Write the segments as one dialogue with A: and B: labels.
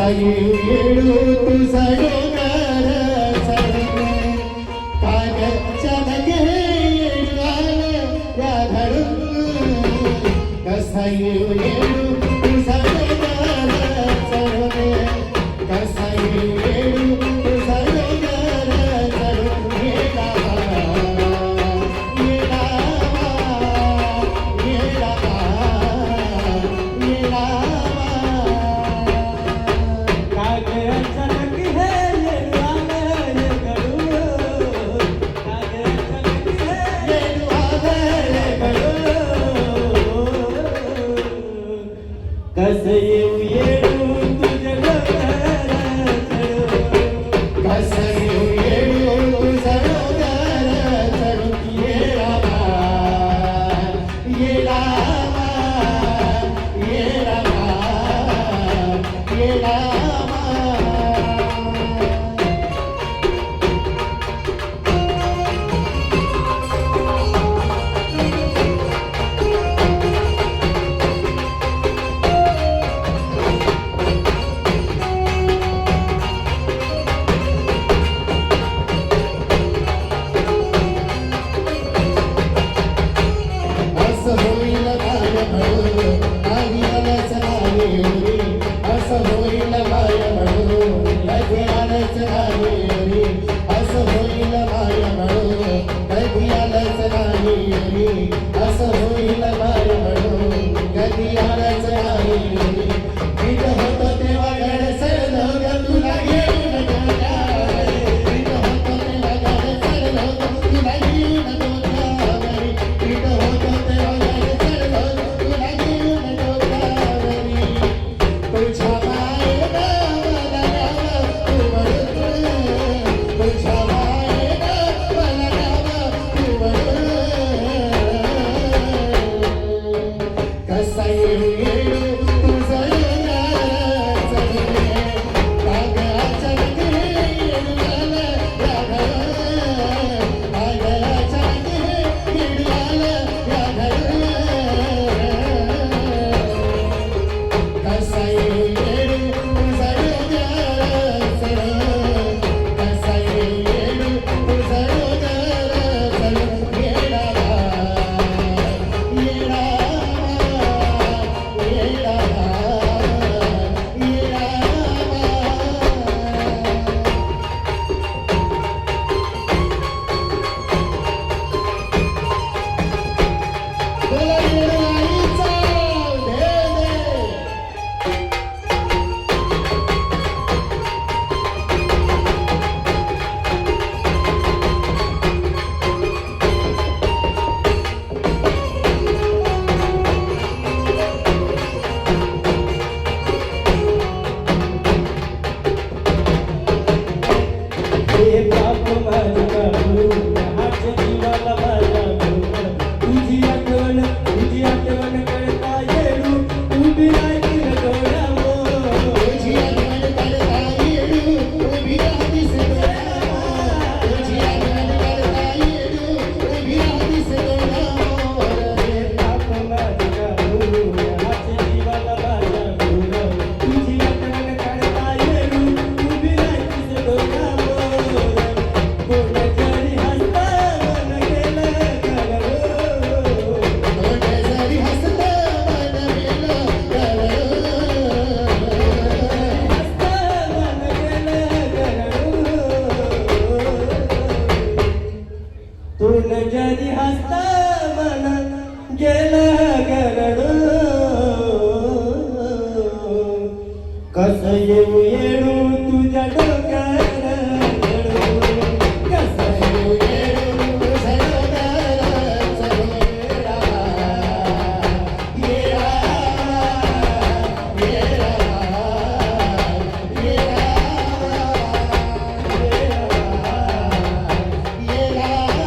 A: कसा येऊ तुझा डोंगर चढून कागदच्या लगे येडवाल या घडून कसा येऊ तुझा डोंगर चढून कसा येऊ तुझा डोंगर चढून
B: कस येऊ येऊ तुझ्या डोंगर चढून
A: कस येऊ तुझा डोंगर चढून ये रामा ये रामा ये रामा ये रामा असं होईल माया म्हणून कधी आलंच नाही असं होईल माया म्हणून कधी आलंच नाही असं होईल माया म्हणून कधी आलंच नाही पीठ होतं तेव्हा गडसरलं ग तुला घेऊन पीठ होतं तेव्हा गडसरलं तुला घेऊन पीठ होतं तेव्हा गडसरलं तुला घेऊन तुझ्या मायेला मला नाव तू म्हणून तुझ्या मायेला मला नाव तू म्हणून कसा येऊ तुझा डोंगर चढून कागदाच्या लगे येडवाल या घडून कागदाच्या लगे येडवाल या घडून कसा येऊ तुझा डोंगर चढून कसा येऊ तुझा डोंगर चढून ये रामा ये रामा ये रामा ये रामा बोला येडवाईचा दे
B: हे बाप माझं बाबू हात जीवाला माझ्या भाऊ तुझी आठवण करता येऊ उभी राहिली रे डोळ्यावर
A: तुझी आठवण करता येऊ उभी राहतीस डोळ्यावर तुझी आठवण करता येऊ उभी राहतीस डोळ्यावर
B: हे बाप माझं बाबू हात जीवाला माझ्या भाऊ तुझी आठवण करता येऊ उभी राहिली रे डोळ्यावर कोण जरी हसता मन गेलं
A: तोंड जरी हसलं मन गेलं
B: तून जरी हसता मन गेलं गरडून कस येऊ येडू तुझ्या डोक्यात कस
A: येऊ येऊ तुझा डोंगर चढून ये रामा ये रामा ये रामा ये रामा ये रामा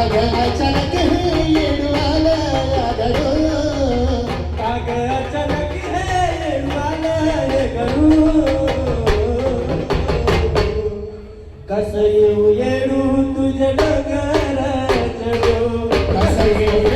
A: अचानक हे येडू आलं आगडो
B: काग अचानक हे येडवालं हे करू कसं येऊ येडू तुझ्या डोंगर चढू
A: कसं येऊ